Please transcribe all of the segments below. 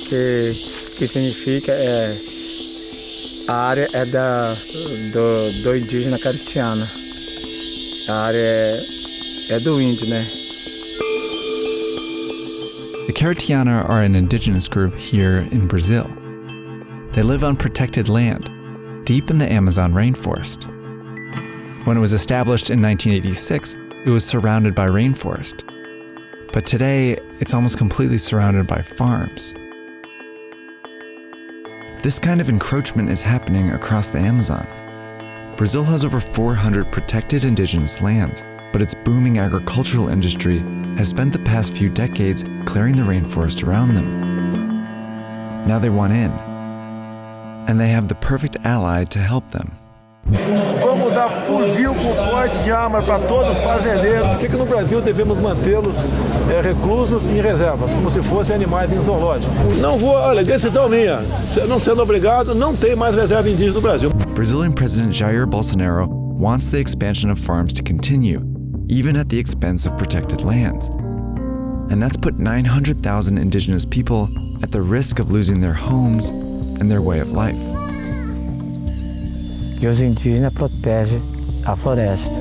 que significa a área é do indígena caritiana. A área é do índio, né? The Caritiana are an indigenous group here in Brazil. They live on protected land, deep in the Amazon rainforest. When it was established in 1986, it was surrounded by rainforest. But today, it's almost completely surrounded by farms. This kind of encroachment is happening across the Amazon. Brazil has over 400 protected indigenous lands, but its booming agricultural industry has spent the past few decades clearing the rainforest around them. Now they want in, and they have the perfect ally to help them. Vamos dar fuzil com porte de arma para todos os fazendeiros. Por que no Brasil devemos mantê-los reclusos em reservas, como se fossem animais em zoológico? Não vou, olha, decisão minha. Não sendo obrigado, não tem mais reserva indígena no Brasil. Brazilian President Jair Bolsonaro wants the expansion of farms to continue, even at the expense of protected lands. And that's put 900,000 indigenous people at the risk of losing their homes and their way of life. E os indígenas protegem a floresta.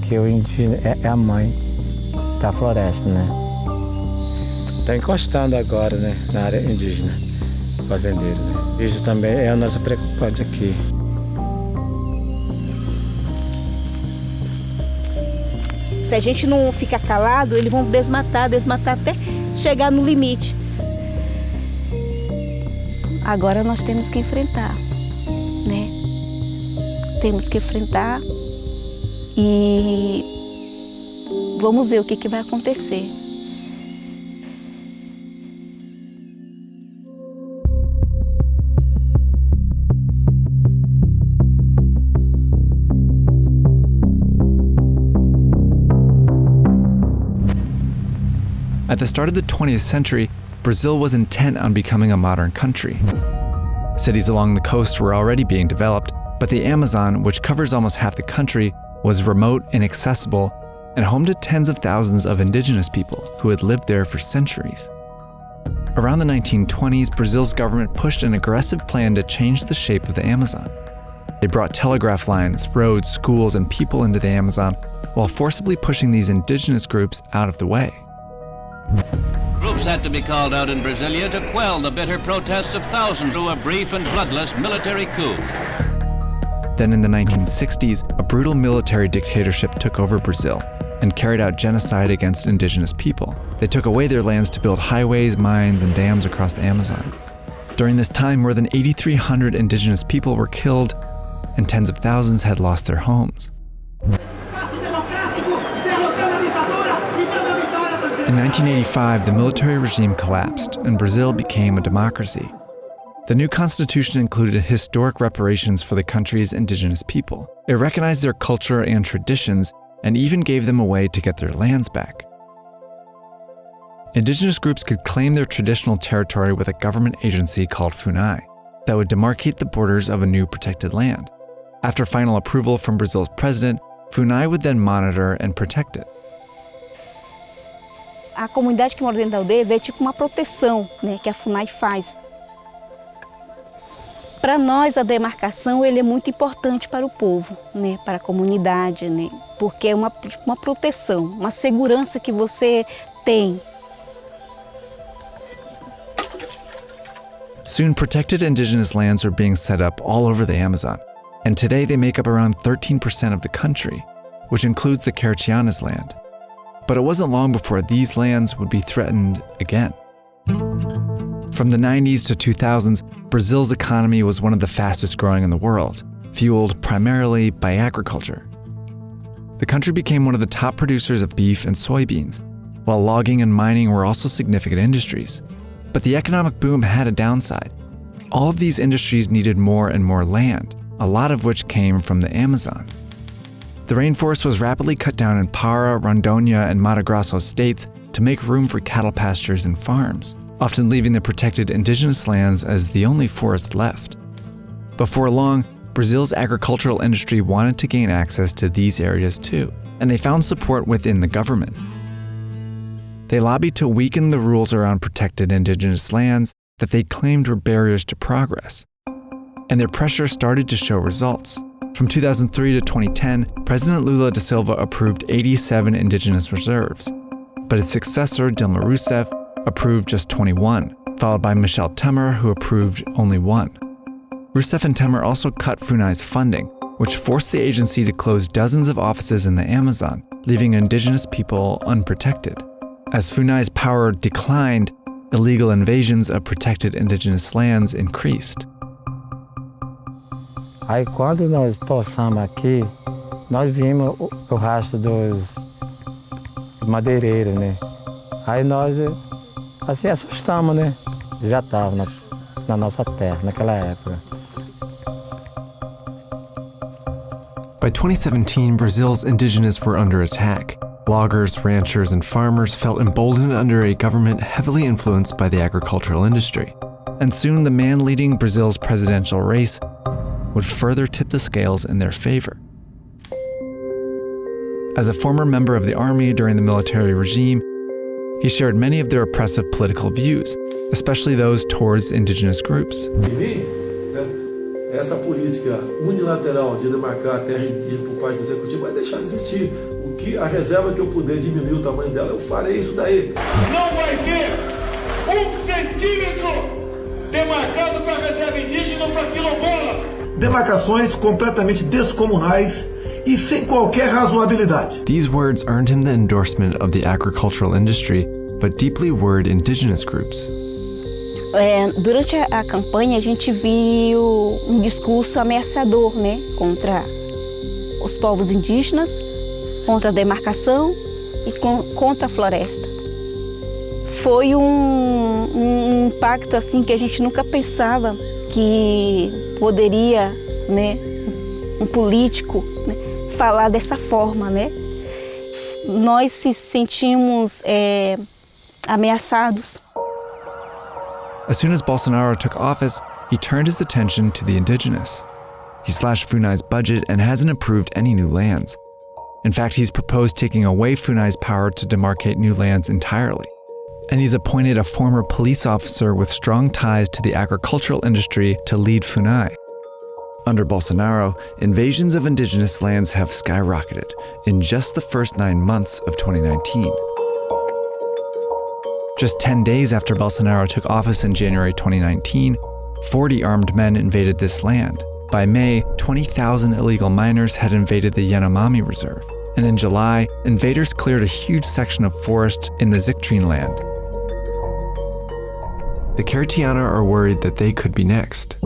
Que o indígena é a mãe da floresta, né? Está encostando agora, né, na área indígena, fazendeiro, né? Isso também é a nossa preocupante aqui. Se a gente não ficar calado, eles vão desmatar até chegar no limite. Agora nós temos que enfrentar, né? Temos que enfrentar e vamos ver o que vai acontecer. At the start of the 20th century, Brazil was intent on becoming a modern country. Cities along the coast were already being developed, but the Amazon, which covers almost half the country, was remote, inaccessible, and home to tens of thousands of indigenous people who had lived there for centuries. Around the 1920s, Brazil's government pushed an aggressive plan to change the shape of the Amazon. They brought telegraph lines, roads, schools, and people into the Amazon while forcibly pushing these indigenous groups out of the way. Troops had to be called out in Brasilia to quell the bitter protests of thousands through a brief and bloodless military coup. Then in the 1960s, a brutal military dictatorship took over Brazil and carried out genocide against indigenous people. They took away their lands to build highways, mines, and dams across the Amazon. During this time, more than 8,300 indigenous people were killed, and tens of thousands had lost their homes. In 1985, the military regime collapsed and Brazil became a democracy. The new constitution included historic reparations for the country's indigenous people. It recognized their culture and traditions and even gave them a way to get their lands back. Indigenous groups could claim their traditional territory with a government agency called FUNAI that would demarcate the borders of a new protected land. After final approval from Brazil's president, FUNAI would then monitor and protect it. A comunidade que mora dentro da aldeia é tipo uma proteção, né, que a FUNAI faz. Para nós, a demarcação ele é muito importante para o povo, né, para a comunidade, né, porque é uma proteção, uma segurança que você tem. Soon, protected indigenous lands are being set up all over the Amazon, and today they make up around 13% of the country, which includes the Caritiana's land. But it wasn't long before these lands would be threatened again. From the 90s to 2000s, Brazil's economy was one of the fastest growing in the world, fueled primarily by agriculture. The country became one of the top producers of beef and soybeans, while logging and mining were also significant industries. But the economic boom had a downside. All of these industries needed more and more land, a lot of which came from the Amazon. The rainforest was rapidly cut down in Para, Rondônia, and Mato Grosso states to make room for cattle pastures and farms, often leaving the protected indigenous lands as the only forest left. Before long, Brazil's agricultural industry wanted to gain access to these areas too, and they found support within the government. They lobbied to weaken the rules around protected indigenous lands that they claimed were barriers to progress. And their pressure started to show results. From 2003 to 2010, President Lula da Silva approved 87 indigenous reserves, but his successor, Dilma Rousseff, approved just 21, followed by Michel Temer, who approved only 1. Rousseff and Temer also cut FUNAI's funding, which forced the agency to close dozens of offices in the Amazon, leaving indigenous people unprotected. As FUNAI's power declined, illegal invasions of protected indigenous lands increased. Aí quando nós pousamos aqui, nós vimos o rastro dos madeireiros, né? Aí nós, assim, assustamos, né? Já estava na nossa terra, naquela época. By 2017, Brazil's indigenous were under attack. Loggers, ranchers, and farmers felt emboldened under a government heavily influenced by the agricultural industry. And soon the man leading Brazil's presidential race would further tip the scales in their favor. As a former member of the army during the military regime, he shared many of their oppressive political views, especially those towards indigenous groups. Essa política unilateral de demarcar a terra indígena por parte do executivo vai deixar de existir. A reserva que eu puder diminuir o tamanho dela, eu farei isso daí. Não vai ter 1 centímetro demarcado para a reserva indígena ou para quilombola. Demarcações completamente descomunais e sem qualquer razoabilidade. These words earned him the endorsement of the agricultural industry, but deeply worried indigenous groups. Durante a campanha, a gente viu um discurso ameaçador, né, contra os povos indígenas, contra a demarcação e contra a floresta. Foi um impacto assim que a gente nunca pensava que poderia, né, um político, né, falar dessa forma, né? Nós se sentimos ameaçados. As soon as Bolsonaro took office, he turned his attention to the indigenous. He slashed FUNAI's budget and hasn't approved any new lands. In fact, he's proposed taking away FUNAI's power to demarcate new lands entirely. And he's appointed a former police officer with strong ties to the agricultural industry to lead FUNAI. Under Bolsonaro, invasions of indigenous lands have skyrocketed in just the first 9 months of 2019. Just 10 days after Bolsonaro took office in January 2019, 40 armed men invaded this land. By May, 20,000 illegal miners had invaded the Yanomami Reserve. And in July, invaders cleared a huge section of forest in the Zictrine land. The Cartiana are worried that they could be next.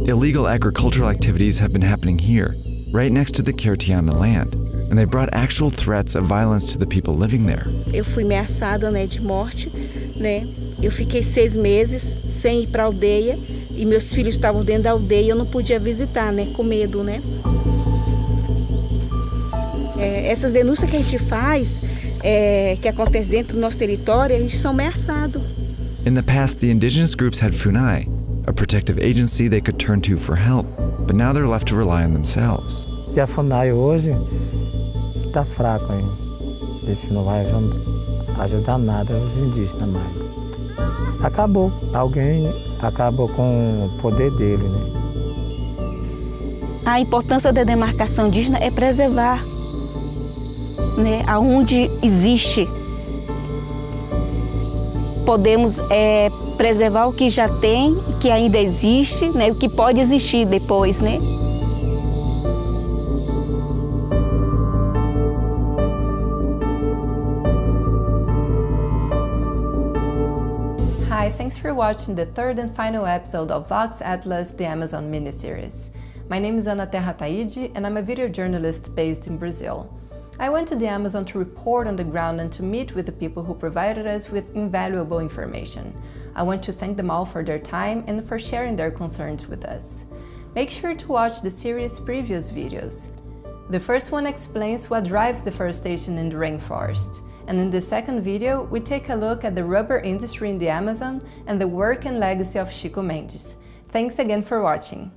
Illegal agricultural activities have been happening here, right next to the Cartiana land. And they brought actual threats of violence to the people living there. Eu fui ameaçada, né, de morte, né? Eu fiquei 6 meses sem ir para a aldeia e meus filhos estavam dentro da aldeia e eu não podia visitar, né, com medo, né? Essas denúncias que a gente faz, que acontecem dentro do nosso território, a gente são ameaçados. In the past, the indigenous groups had FUNAI, a protective agency they could turn to for help, but now they're left to rely on themselves. E a FUNAI hoje está fraco, hein? Isso não vai ajudar nada os indígenas mais. Acabou. Alguém acabou com o poder dele, né? A importância da demarcação indígena é preservar, né? Aonde existe, podemos preservar o que já tem, que ainda existe, né? O que pode existir depois, né? Hi, thanks for watching the third and final episode of VOX ATLAS, the Amazon miniseries. My name is Athayde and I'm a video journalist based in Brazil. I went to the Amazon to report on the ground and to meet with the people who provided us with invaluable information. I want to thank them all for their time and for sharing their concerns with us. Make sure to watch the series' previous videos. The first one explains what drives deforestation in the rainforest. And in the second video, we take a look at the rubber industry in the Amazon and the work and legacy of Chico Mendes. Thanks again for watching!